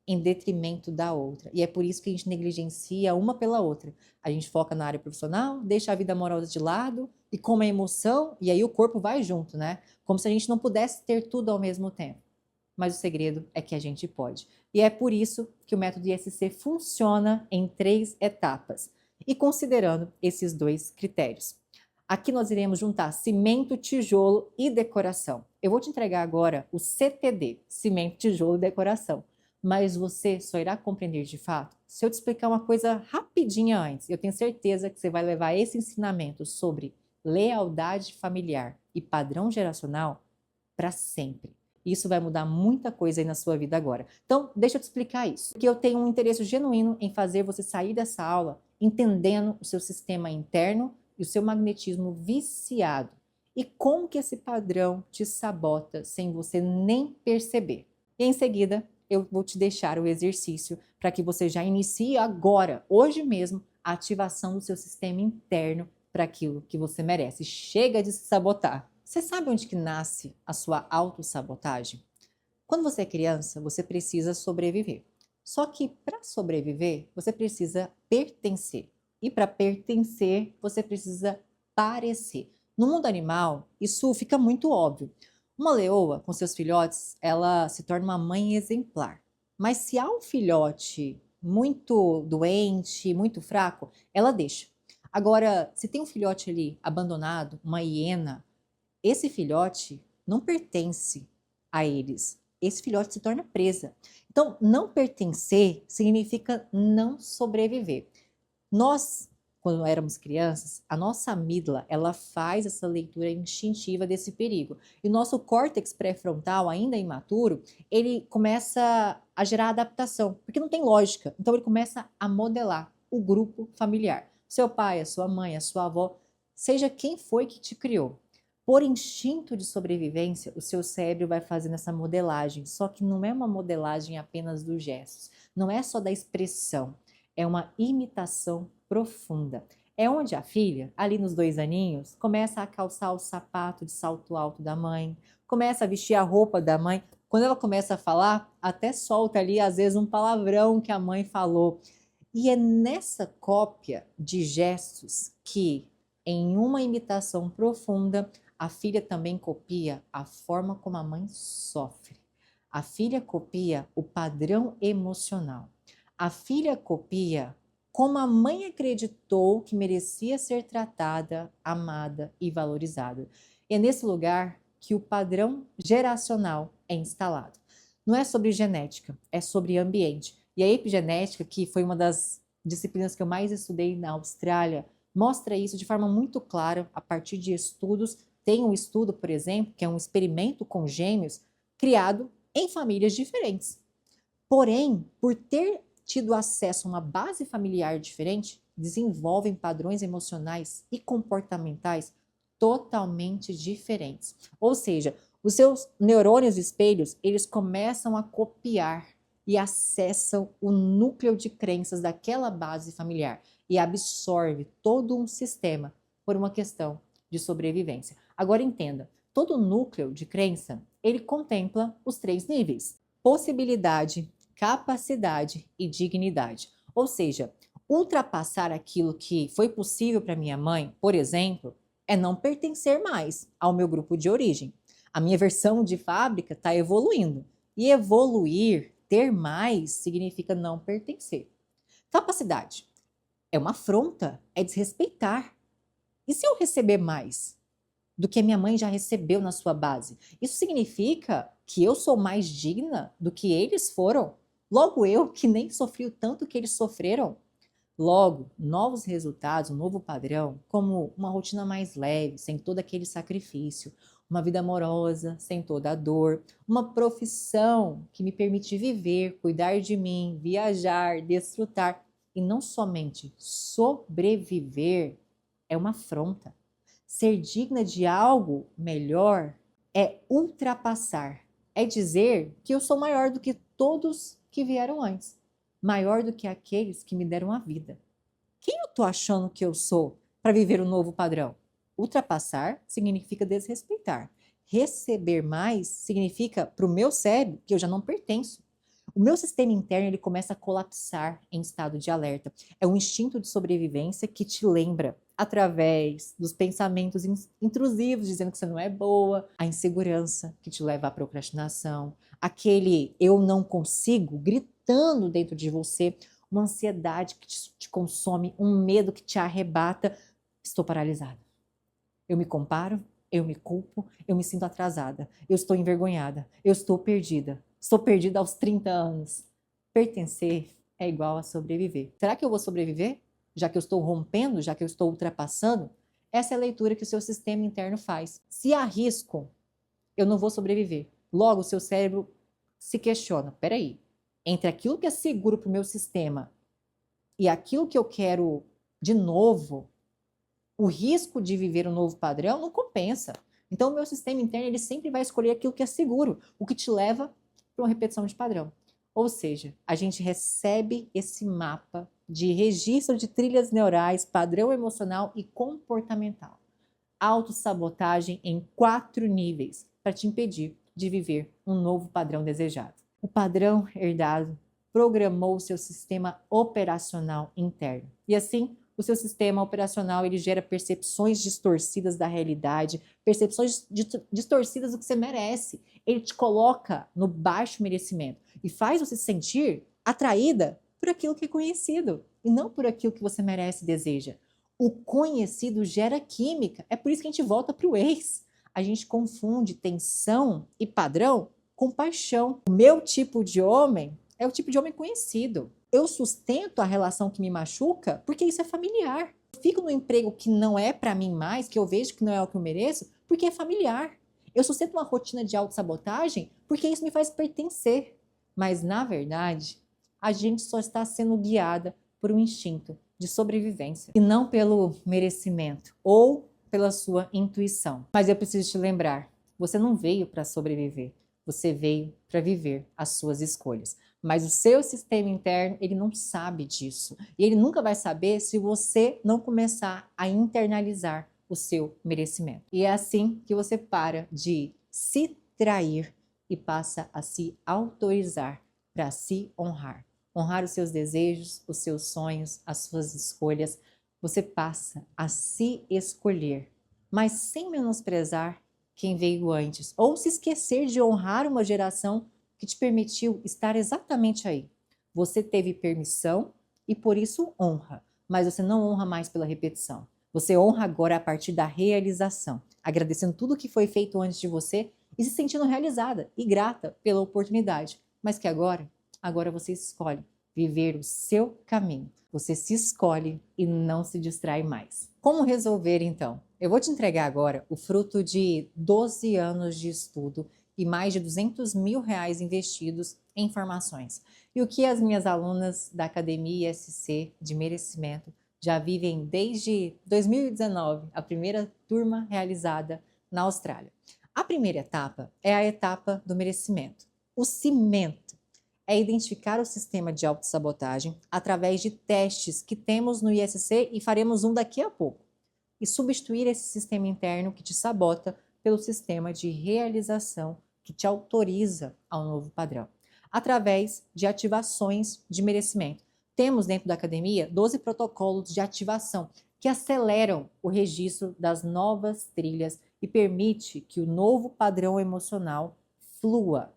em detrimento da outra. E é por isso que a gente negligencia uma pela outra. A gente foca na área profissional, deixa a vida amorosa de lado e como a emoção, e aí o corpo vai junto, né? Como se a gente não pudesse ter tudo ao mesmo tempo. Mas o segredo é que a gente pode. E é por isso que o método ISC funciona em 3 etapas. E considerando esses 2 critérios. Aqui nós iremos juntar cimento, tijolo e decoração. Eu vou te entregar agora o CTD, cimento, tijolo e decoração. Mas você só irá compreender de fato se eu te explicar uma coisa rapidinha antes. Eu tenho certeza que você vai levar esse ensinamento sobre lealdade familiar e padrão geracional para sempre. Isso vai mudar muita coisa aí na sua vida agora. Então, deixa eu te explicar isso. Porque eu tenho um interesse genuíno em fazer você sair dessa aula entendendo o seu sistema interno e o seu magnetismo viciado. E como que esse padrão te sabota sem você nem perceber. E em seguida, eu vou te deixar o exercício para que você já inicie agora, hoje mesmo, a ativação do seu sistema interno para aquilo que você merece. Chega de se sabotar. Você sabe onde que nasce a sua autossabotagem? Quando você é criança, você precisa sobreviver. Só que para sobreviver, você precisa pertencer. E para pertencer, você precisa parecer. No mundo animal, isso fica muito óbvio. Uma leoa, com seus filhotes, ela se torna uma mãe exemplar. Mas se há um filhote muito doente, muito fraco, ela deixa. Agora, se tem um filhote ali abandonado, uma hiena, esse filhote não pertence a eles. Esse filhote se torna presa. Então, não pertencer significa não sobreviver. Nós, quando éramos crianças, a nossa amígdala, ela faz essa leitura instintiva desse perigo. E o nosso córtex pré-frontal, ainda imaturo, ele começa a gerar adaptação, porque não tem lógica. Então, ele começa a modelar o grupo familiar. Seu pai, a sua mãe, a sua avó, seja quem foi que te criou. Por instinto de sobrevivência, o seu cérebro vai fazendo essa modelagem, só que não é uma modelagem apenas dos gestos, não é só da expressão, é uma imitação profunda. É onde a filha, ali nos 2 aninhos, começa a calçar o sapato de salto alto da mãe, começa a vestir a roupa da mãe. Quando ela começa a falar, até solta ali, às vezes, um palavrão que a mãe falou. E é nessa cópia de gestos que, em uma imitação profunda, a filha também copia a forma como a mãe sofre. A filha copia o padrão emocional. A filha copia como a mãe acreditou que merecia ser tratada, amada e valorizada. E é nesse lugar que o padrão geracional é instalado. Não é sobre genética, é sobre ambiente. E a epigenética, que foi uma das disciplinas que eu mais estudei na Austrália, mostra isso de forma muito clara a partir de estudos. Tem um estudo, por exemplo, que é um experimento com gêmeos criado em famílias diferentes. Porém, por ter tido acesso a uma base familiar diferente, desenvolvem padrões emocionais e comportamentais totalmente diferentes. Ou seja, os seus neurônios espelhos, eles começam a copiar e acessam o núcleo de crenças daquela base familiar e absorve todo um sistema por uma questão de sobrevivência. Agora entenda, todo núcleo de crença, ele contempla os 3 níveis: possibilidade, capacidade e dignidade. Ou seja, ultrapassar aquilo que foi possível para minha mãe, por exemplo, é não pertencer mais ao meu grupo de origem. A minha versão de fábrica está evoluindo. E evoluir, ter mais, significa não pertencer. Capacidade é uma afronta, é desrespeitar. E se eu receber mais do que a minha mãe já recebeu na sua base? Isso significa que eu sou mais digna do que eles foram? Logo eu, que nem sofri o tanto que eles sofreram? Logo, novos resultados, um novo padrão, como uma rotina mais leve, sem todo aquele sacrifício, uma vida amorosa, sem toda a dor, uma profissão que me permite viver, cuidar de mim, viajar, desfrutar e não somente sobreviver, é uma afronta. Ser digna de algo melhor é ultrapassar, é dizer que eu sou maior do que todos que vieram antes, maior do que aqueles que me deram a vida. Quem eu estou achando que eu sou para viver um novo padrão? Ultrapassar significa desrespeitar. Receber mais significa, para o meu cérebro, que eu já não pertenço. O meu sistema interno ele começa a colapsar em estado de alerta. É um instinto de sobrevivência que te lembra, através dos pensamentos intrusivos, dizendo que você não é boa, a insegurança que te leva à procrastinação, aquele eu não consigo gritando dentro de você, uma ansiedade que te consome, um medo que te arrebata. Estou paralisada. Eu me comparo, eu me culpo, eu me sinto atrasada, eu estou envergonhada, eu estou perdida. Estou perdida aos 30 anos. Pertencer é igual a sobreviver. Será que eu vou sobreviver? Já que eu estou rompendo, já que eu estou ultrapassando? Essa é a leitura que o seu sistema interno faz. Se arrisco, eu não vou sobreviver. Logo, o seu cérebro se questiona. Peraí, entre aquilo que é seguro para o meu sistema e aquilo que eu quero de novo, o risco de viver um novo padrão não compensa. Então, o meu sistema interno ele sempre vai escolher aquilo que é seguro, o que te leva para uma repetição de padrão. Ou seja, a gente recebe esse mapa de registro de trilhas neurais, padrão emocional e comportamental. Autossabotagem em 4 níveis para te impedir de viver um novo padrão desejado. O padrão herdado programou o seu sistema operacional interno. E assim, o seu sistema operacional ele gera percepções distorcidas da realidade, percepções distorcidas do que você merece. Ele te coloca no baixo merecimento e faz você se sentir atraída por aquilo que é conhecido e não por aquilo que você merece e deseja. O conhecido gera química, é por isso que a gente volta para o ex. A gente confunde tensão e padrão com paixão. O meu tipo de homem é o tipo de homem conhecido. Eu sustento a relação que me machuca porque isso é familiar. Eu fico no emprego que não é para mim mais, que eu vejo que não é o que eu mereço, porque é familiar. Eu sustento uma rotina de autossabotagem porque isso me faz pertencer. Mas, na verdade, a gente só está sendo guiada por um instinto de sobrevivência e não pelo merecimento ou pela sua intuição. Mas eu preciso te lembrar, você não veio para sobreviver. Você veio para viver as suas escolhas. Mas o seu sistema interno, ele não sabe disso. E ele nunca vai saber se você não começar a internalizar o seu merecimento. E é assim que você para de se trair e passa a se autorizar para se honrar. Honrar os seus desejos, os seus sonhos, as suas escolhas. Você passa a se escolher, mas sem menosprezar quem veio antes, ou se esquecer de honrar uma geração que te permitiu estar exatamente aí. Você teve permissão e por isso honra, mas você não honra mais pela repetição. Você honra agora a partir da realização, agradecendo tudo que foi feito antes de você e se sentindo realizada e grata pela oportunidade, mas que agora você escolhe viver o seu caminho. Você se escolhe e não se distrai mais. Como resolver então? Eu vou te entregar agora o fruto de 12 anos de estudo e mais de R$ 200 mil investidos em formações. E o que as minhas alunas da Academia ISC de Merecimento já vivem desde 2019, a primeira turma realizada na Austrália. A primeira etapa é a etapa do merecimento. O cimento é identificar o sistema de autossabotagem através de testes que temos no ISC e faremos um daqui a pouco. E substituir esse sistema interno que te sabota pelo sistema de realização que te autoriza ao novo padrão, através de ativações de merecimento. Temos dentro da academia 12 protocolos de ativação que aceleram o registro das novas trilhas e permite que o novo padrão emocional flua.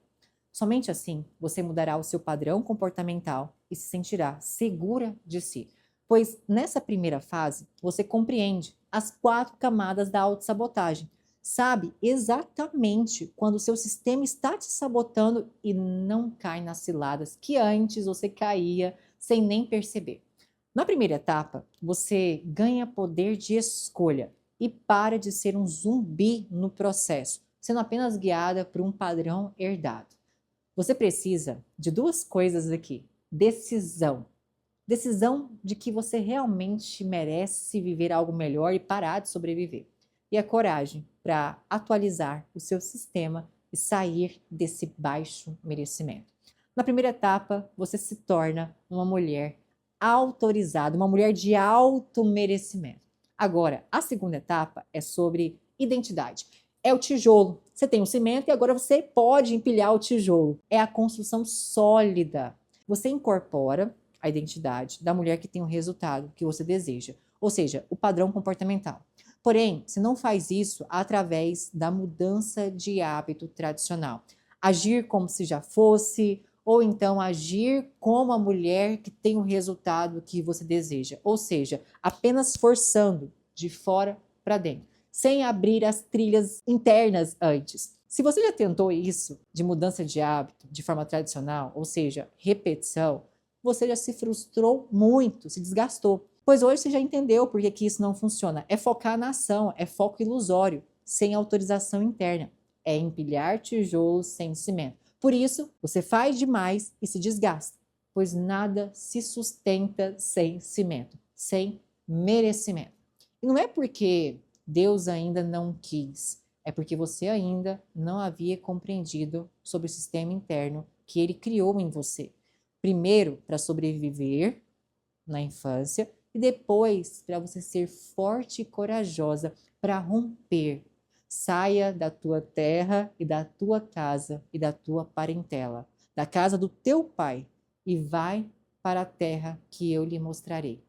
Somente assim você mudará o seu padrão comportamental e se sentirá segura de si. Pois nessa primeira fase, você compreende as 4 camadas da autossabotagem. Sabe exatamente quando o seu sistema está te sabotando e não cai nas ciladas que antes você caía sem nem perceber. Na primeira etapa, você ganha poder de escolha e para de ser um zumbi no processo, sendo apenas guiada por um padrão herdado. Você precisa de 2 coisas aqui: decisão. Decisão de que você realmente merece viver algo melhor e parar de sobreviver. E a coragem para atualizar o seu sistema e sair desse baixo merecimento. Na primeira etapa, você se torna uma mulher autorizada, uma mulher de alto merecimento. Agora, a segunda etapa é sobre identidade. É o tijolo. Você tem o cimento e agora você pode empilhar o tijolo. É a construção sólida. Você incorpora a identidade da mulher que tem o resultado que você deseja, ou seja, o padrão comportamental. Porém, você não faz isso através da mudança de hábito tradicional. Agir como se já fosse, ou então agir como a mulher que tem o resultado que você deseja, ou seja, apenas forçando de fora para dentro, sem abrir as trilhas internas antes. Se você já tentou isso de mudança de hábito de forma tradicional, ou seja, repetição, você já se frustrou muito, se desgastou. Pois hoje você já entendeu por que isso não funciona. É focar na ação, é foco ilusório, sem autorização interna. É empilhar tijolos sem cimento. Por isso, você faz demais e se desgasta, pois nada se sustenta sem cimento, sem merecimento. E não é porque Deus ainda não quis, é porque você ainda não havia compreendido sobre o sistema interno que ele criou em você. Primeiro, para sobreviver na infância e depois para você ser forte e corajosa para romper. Saia da tua terra e da tua casa e da tua parentela, da casa do teu pai e vai para a terra que eu lhe mostrarei.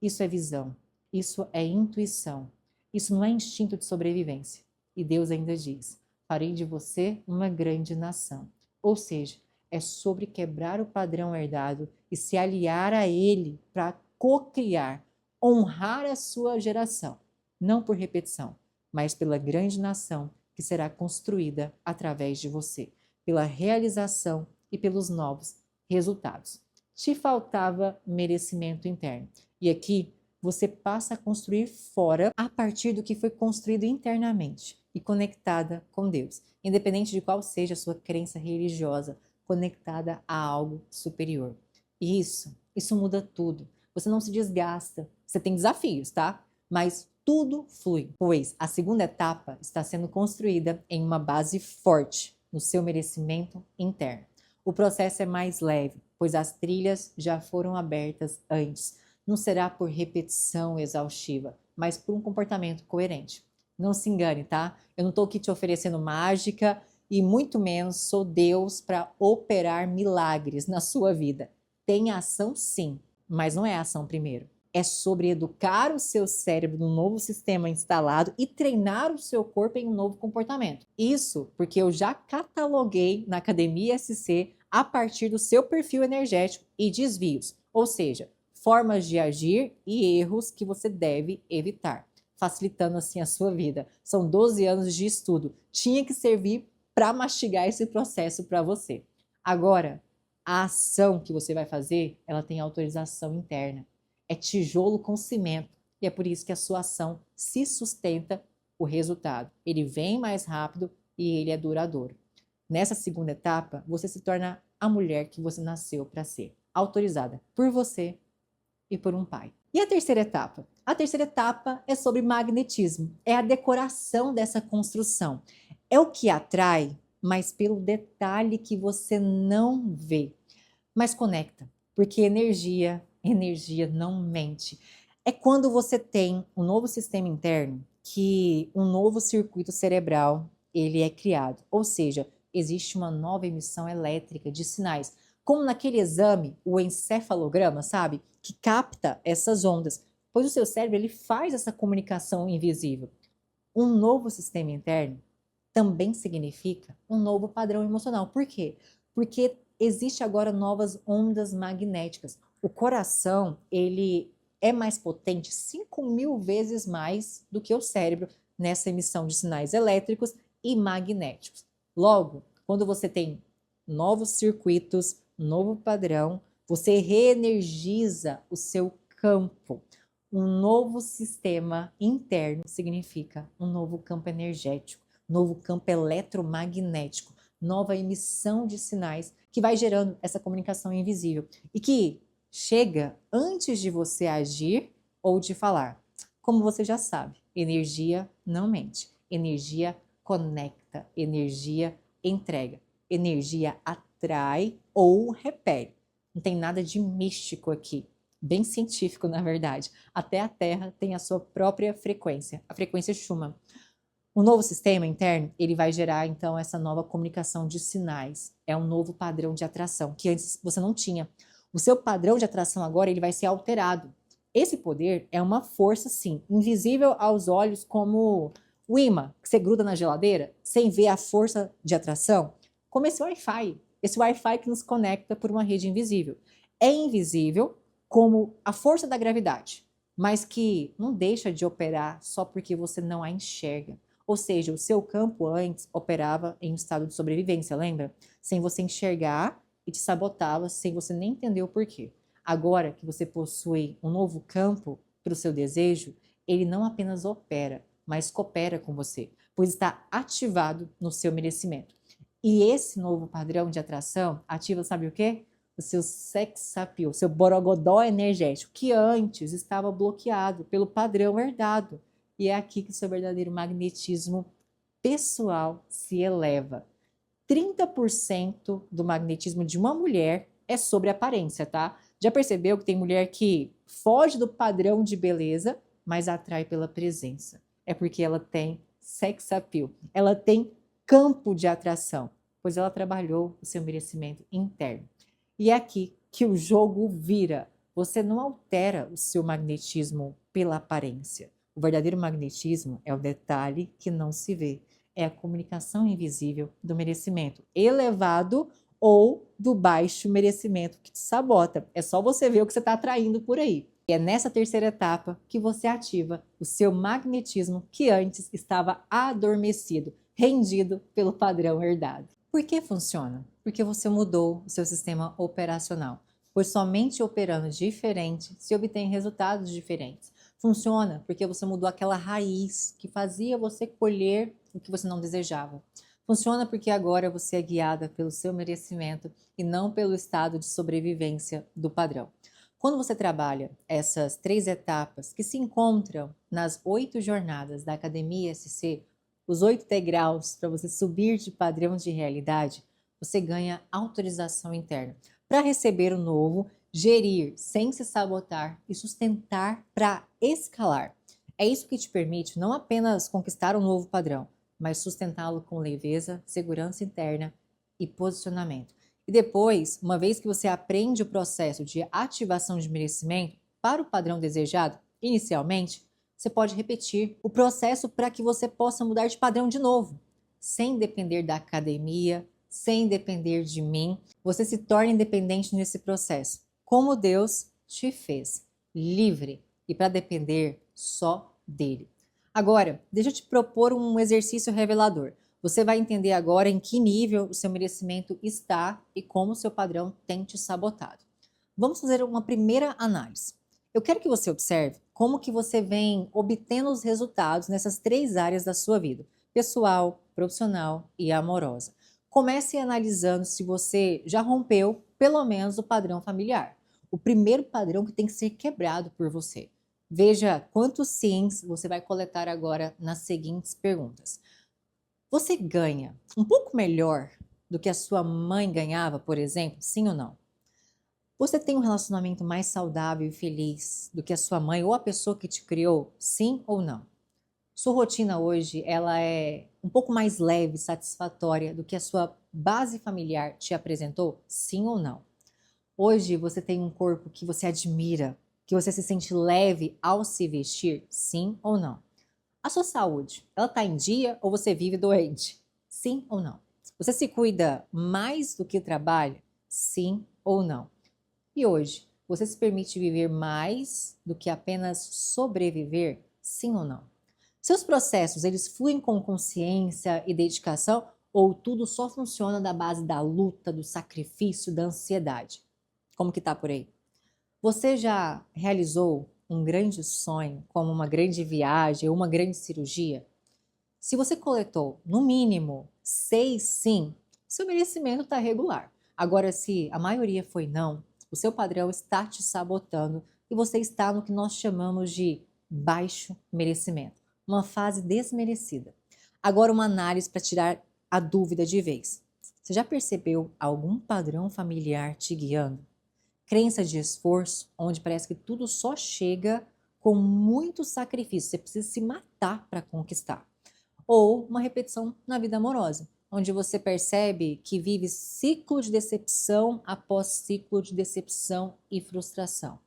Isso é visão, isso é intuição, isso não é instinto de sobrevivência. E Deus ainda diz: farei de você uma grande nação. Ou seja, é sobre quebrar o padrão herdado e se aliar a ele para co-criar, honrar a sua geração, não por repetição, mas pela grande nação que será construída através de você, pela realização e pelos novos resultados. Te faltava merecimento interno. E aqui você passa a construir fora a partir do que foi construído internamente e conectada com Deus, independente de qual seja a sua crença religiosa, conectada a algo superior. E isso muda tudo. Você não se desgasta. Você tem desafios, tá? Mas tudo flui, pois a segunda etapa está sendo construída em uma base forte, no seu merecimento interno. O processo é mais leve, pois as trilhas já foram abertas antes. Não será por repetição exaustiva, mas por um comportamento coerente. Não se engane, tá? Eu não estou aqui te oferecendo mágica e muito menos sou Deus para operar milagres na sua vida. Tem ação sim, mas não é a ação primeiro. É sobre educar o seu cérebro no novo sistema instalado e treinar o seu corpo em um novo comportamento. Isso porque eu já cataloguei na Academia SC a partir do seu perfil energético e desvios, ou seja, formas de agir e erros que você deve evitar, facilitando assim a sua vida. São 12 anos de estudo, tinha que servir para mastigar esse processo para você. Agora, a ação que você vai fazer, ela tem autorização interna. É tijolo com cimento e é por isso que a sua ação se sustenta o resultado. Ele vem mais rápido e ele é duradouro. Nessa segunda etapa, você se torna a mulher que você nasceu para ser, autorizada por você e por um pai. E a terceira etapa? A terceira etapa é sobre magnetismo, é a decoração dessa construção. É o que atrai, mas pelo detalhe que você não vê, mas conecta, porque energia não mente. É quando você tem um novo sistema interno que um novo circuito cerebral ele é criado, ou seja, existe uma nova emissão elétrica de sinais, como naquele exame, o encefalograma, sabe? Que capta essas ondas, pois o seu cérebro ele faz essa comunicação invisível. Um novo sistema interno também significa um novo padrão emocional. Por quê? Porque existe agora novas ondas magnéticas. O coração, ele é mais potente 5.000 vezes mais do que o cérebro nessa emissão de sinais elétricos e magnéticos. Logo, quando você tem novos circuitos, novo padrão, você reenergiza o seu campo. Um novo sistema interno significa um novo campo energético, novo campo eletromagnético, nova emissão de sinais que vai gerando essa comunicação invisível e que chega antes de você agir ou de falar. Como você já sabe, energia não mente, energia conecta, energia entrega, energia atrai ou repele. Não tem nada de místico aqui, bem científico na verdade. Até a Terra tem a sua própria frequência, a frequência Schumann. O novo sistema interno, ele vai gerar então essa nova comunicação de sinais. É um novo padrão de atração que antes você não tinha. O seu padrão de atração agora ele vai ser alterado. Esse poder é uma força, sim, invisível aos olhos, como o imã que você gruda na geladeira, sem ver a força de atração, como esse Wi-Fi que nos conecta por uma rede invisível. É invisível como a força da gravidade, mas que não deixa de operar só porque você não a enxerga. Ou seja, o seu campo antes operava em um estado de sobrevivência, lembra? Sem você enxergar e te sabotava sem você nem entender o porquê. Agora que você possui um novo campo para o seu desejo, ele não apenas opera, mas coopera com você, pois está ativado no seu merecimento. E esse novo padrão de atração ativa, sabe o quê? O seu sex appeal, o seu borogodó energético, que antes estava bloqueado pelo padrão herdado. E é aqui que o seu verdadeiro magnetismo pessoal se eleva. 30% do magnetismo de uma mulher é sobre aparência, tá? Já percebeu que tem mulher que foge do padrão de beleza, mas atrai pela presença? É porque ela tem sex appeal, ela tem campo de atração, pois ela trabalhou o seu merecimento interno. E é aqui que o jogo vira. Você não altera o seu magnetismo pela aparência. O verdadeiro magnetismo é o detalhe que não se vê. É a comunicação invisível do merecimento elevado ou do baixo merecimento que te sabota. É só você ver o que você está atraindo por aí. E é nessa terceira etapa que você ativa o seu magnetismo que antes estava adormecido, rendido pelo padrão herdado. Por que funciona? Porque você mudou o seu sistema operacional. Pois somente operando diferente se obtém resultados diferentes. Funciona porque você mudou aquela raiz que fazia você colher o que você não desejava. Funciona porque agora você é guiada pelo seu merecimento e não pelo estado de sobrevivência do padrão. Quando você trabalha essas 3 etapas que se encontram nas 8 jornadas da Academia SC, os 8 degraus para você subir de padrão de realidade, você ganha autorização interna para receber o novo, gerir sem se sabotar e sustentar para escalar. É isso que te permite não apenas conquistar um novo padrão, mas sustentá-lo com leveza, segurança interna e posicionamento. E depois, uma vez que você aprende o processo de ativação de merecimento para o padrão desejado, inicialmente, você pode repetir o processo para que você possa mudar de padrão de novo, sem depender da academia, sem depender de mim. Você se torna independente nesse processo, como Deus te fez, livre e para depender só dele. Agora, deixa eu te propor um exercício revelador. Você vai entender agora em que nível o seu merecimento está e como o seu padrão tem te sabotado. Vamos fazer uma primeira análise. Eu quero que você observe como que você vem obtendo os resultados nessas 3 áreas da sua vida: pessoal, profissional e amorosa. Comece analisando se você já rompeu pelo menos o padrão familiar. O primeiro padrão que tem que ser quebrado por você. Veja quantos sims você vai coletar agora nas seguintes perguntas. Você ganha um pouco melhor do que a sua mãe ganhava, por exemplo? Sim ou não? Você tem um relacionamento mais saudável e feliz do que a sua mãe ou a pessoa que te criou? Sim ou não? Sua rotina hoje, ela é um pouco mais leve, satisfatória do que a sua base familiar te apresentou? Sim ou não? Hoje você tem um corpo que você admira, que você se sente leve ao se vestir? Sim ou não? A sua saúde, ela está em dia ou você vive doente? Sim ou não? Você se cuida mais do que trabalha? Sim ou não? E hoje, você se permite viver mais do que apenas sobreviver? Sim ou não? Seus processos, eles fluem com consciência e dedicação ou tudo só funciona da base da luta, do sacrifício, da ansiedade? Como que tá por aí? Você já realizou um grande sonho, como uma grande viagem ou uma grande cirurgia? Se você coletou, no mínimo, 6 sim, seu merecimento está regular. Agora, se a maioria foi não, o seu padrão está te sabotando e você está no que nós chamamos de baixo merecimento, uma fase desmerecida. Agora, uma análise para tirar a dúvida de vez. Você já percebeu algum padrão familiar te guiando? Crença de esforço, onde parece que tudo só chega com muito sacrifício, você precisa se matar para conquistar. Ou uma repetição na vida amorosa, onde você percebe que vive ciclo de decepção após ciclo de decepção e frustração.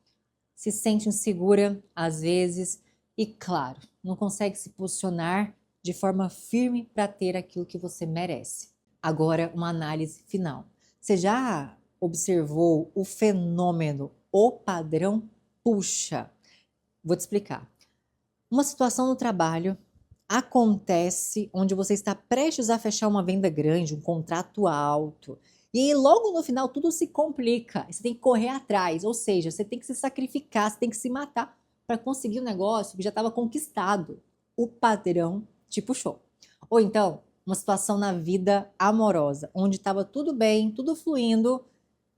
Se sente insegura às vezes e, claro, não consegue se posicionar de forma firme para ter aquilo que você merece. Agora, uma análise final. Você já observou o fenômeno, o padrão puxa? Vou te explicar. Uma situação no trabalho acontece onde você está prestes a fechar uma venda grande, um contrato alto. E aí, logo no final, tudo se complica. Você tem que correr atrás, ou seja, você tem que se sacrificar, você tem que se matar para conseguir um negócio que já estava conquistado. O padrão te puxou. Ou então, uma situação na vida amorosa, onde estava tudo bem, tudo fluindo,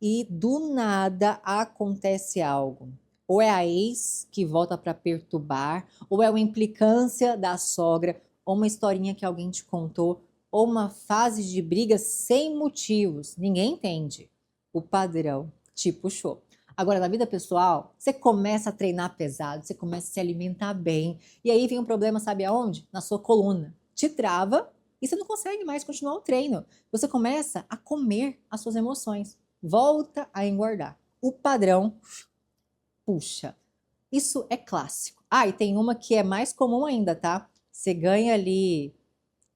e do nada acontece algo. Ou é a ex que volta para perturbar, ou é uma implicância da sogra, ou uma historinha que alguém te contou, ou uma fase de briga sem motivos. Ninguém entende. O padrão te puxou. Agora, na vida pessoal, você começa a treinar pesado, você começa a se alimentar bem, e aí vem um problema, sabe aonde? Na sua coluna. Te trava e você não consegue mais continuar o treino. Você começa a comer as suas emoções. Volta a engordar. O padrão puxa. Isso é clássico. Ah, e tem uma que é mais comum ainda, tá? Você ganha ali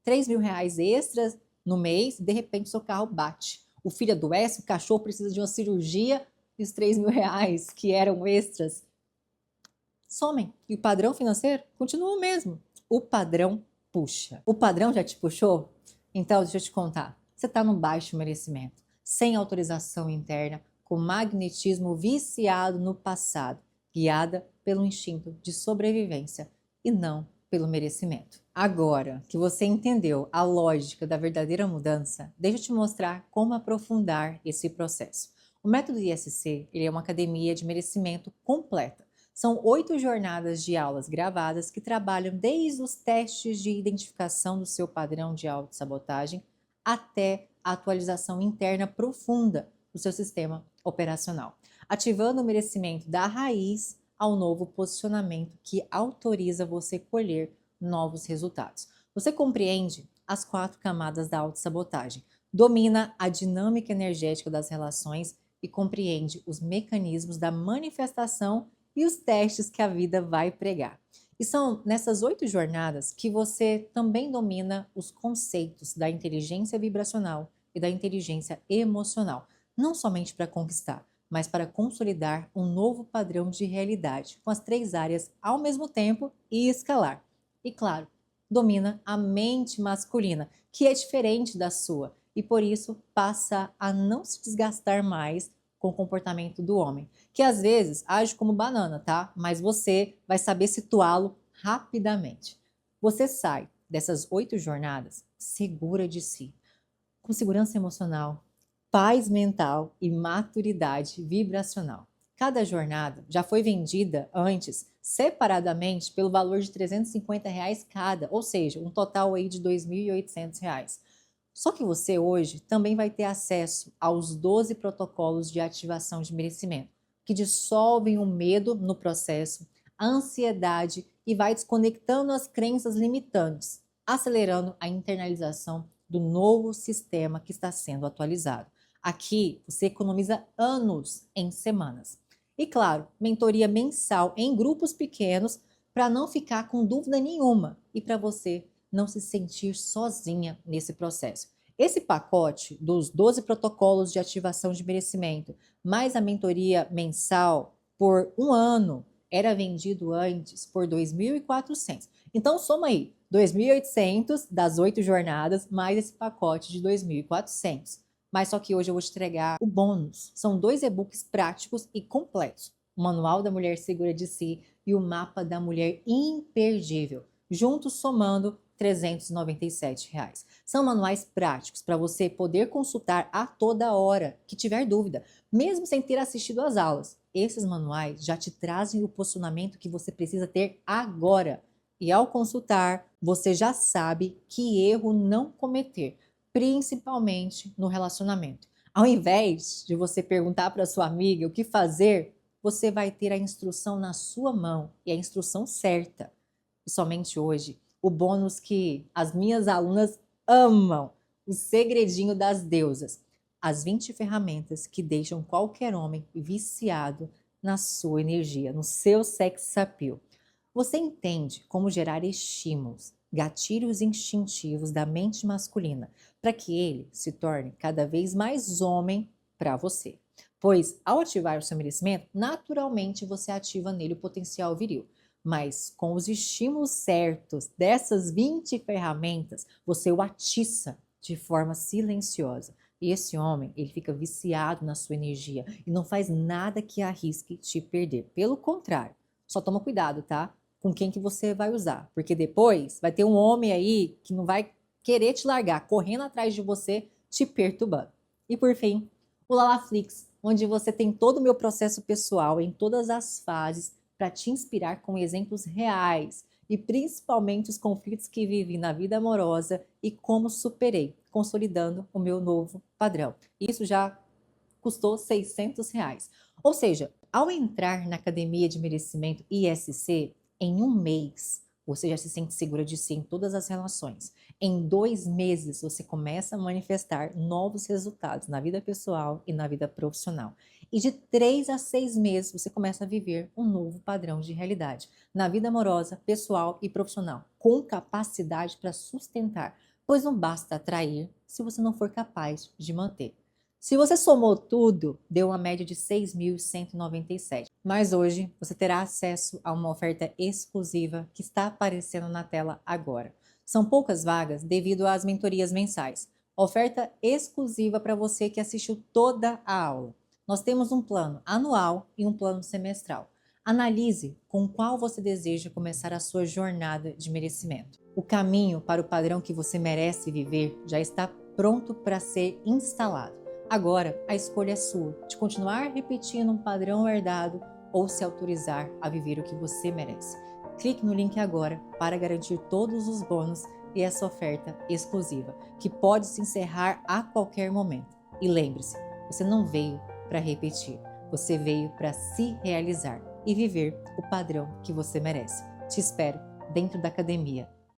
3 mil reais extras no mês, de repente seu carro bate. O filho adoece, o cachorro precisa de uma cirurgia e os 3 mil reais que eram extras somem. E o padrão financeiro continua o mesmo. O padrão puxa. O padrão já te puxou? Então, deixa eu te contar. Você está no baixo merecimento, sem autorização interna, com magnetismo viciado no passado, guiada pelo instinto de sobrevivência e não pelo merecimento. Agora que você entendeu a lógica da verdadeira mudança, deixa eu te mostrar como aprofundar esse processo. O método ISC ele é uma academia de merecimento completa. São 8 jornadas de aulas gravadas que trabalham desde os testes de identificação do seu padrão de autossabotagem até a atualização interna profunda do seu sistema operacional, ativando o merecimento da raiz ao novo posicionamento que autoriza você colher novos resultados. Você compreende as 4 camadas da autossabotagem, domina a dinâmica energética das relações e compreende os mecanismos da manifestação e os testes que a vida vai pregar. E são nessas 8 jornadas que você também domina os conceitos da inteligência vibracional e da inteligência emocional, não somente para conquistar, mas para consolidar um novo padrão de realidade, com as 3 áreas ao mesmo tempo e escalar. E claro, domina a mente masculina, que é diferente da sua, e por isso passa a não se desgastar mais com o comportamento do homem, que às vezes age como banana, tá? Mas você vai saber situá-lo rapidamente. Você sai dessas 8 jornadas segura de si, com segurança emocional, paz mental e maturidade vibracional. Cada jornada já foi vendida antes separadamente pelo valor de R$ 350 cada, ou seja, um total aí de R$ 2.800. Só que você hoje também vai ter acesso aos 12 protocolos de ativação de merecimento, que dissolvem o medo no processo, a ansiedade e vai desconectando as crenças limitantes, acelerando a internalização do novo sistema que está sendo atualizado. Aqui você economiza anos em semanas. E claro, mentoria mensal em grupos pequenos para não ficar com dúvida nenhuma e para você não se sentir sozinha nesse processo. Esse pacote dos 12 protocolos de ativação de merecimento, mais a mentoria mensal por um ano, era vendido antes por R$ 2.400. Então soma aí, 2.800 das 8 jornadas, mais esse pacote de 2.400. Mas só que hoje eu vou te entregar o bônus. São 2 e-books práticos e completos. O Manual da Mulher Segura de Si e o Mapa da Mulher Imperdível. Juntos somando R$ 397. São manuais práticos para você poder consultar a toda hora que tiver dúvida, mesmo sem ter assistido às aulas. Esses manuais já te trazem o posicionamento que você precisa ter agora. E ao consultar, você já sabe que erro não cometer, principalmente no relacionamento. Ao invés de você perguntar para sua amiga o que fazer, você vai ter a instrução na sua mão e a instrução certa. E somente hoje, o bônus que as minhas alunas amam, o segredinho das deusas, as 20 ferramentas que deixam qualquer homem viciado na sua energia, no seu sex appeal. Você entende como gerar estímulos, gatilhos instintivos da mente masculina, para que ele se torne cada vez mais homem para você. Pois, ao ativar o seu merecimento, naturalmente você ativa nele o potencial viril. Mas com os estímulos certos dessas 20 ferramentas, você o atiça de forma silenciosa. E esse homem, ele fica viciado na sua energia e não faz nada que arrisque te perder. Pelo contrário, só toma cuidado, tá? Com quem que você vai usar. Porque depois vai ter um homem aí que não vai querer te largar, correndo atrás de você, te perturbando. E por fim, o Lalaflix, onde você tem todo o meu processo pessoal em todas as fases para te inspirar com exemplos reais e principalmente os conflitos que vivi na vida amorosa e como superei, consolidando o meu novo padrão. Isso já custou R$ 600. Ou seja, ao entrar na Academia de Merecimento ISC, em um mês, você já se sente segura de si em todas as relações. Em 2 meses, você começa a manifestar novos resultados na vida pessoal e na vida profissional. E de 3 a 6 meses, você começa a viver um novo padrão de realidade na vida amorosa, pessoal e profissional, com capacidade para sustentar, pois não basta atrair se você não for capaz de manter. Se você somou tudo, deu uma média de 6.197. Mas hoje você terá acesso a uma oferta exclusiva que está aparecendo na tela agora. São poucas vagas devido às mentorias mensais. Oferta exclusiva para você que assistiu toda a aula. Nós temos um plano anual e um plano semestral. Analise com qual você deseja começar a sua jornada de merecimento. O caminho para o padrão que você merece viver já está pronto para ser instalado. Agora, a escolha é sua, de continuar repetindo um padrão herdado ou se autorizar a viver o que você merece. Clique no link agora para garantir todos os bônus e essa oferta exclusiva, que pode se encerrar a qualquer momento. E lembre-se, você não veio para repetir, você veio para se realizar e viver o padrão que você merece. Te espero dentro da academia.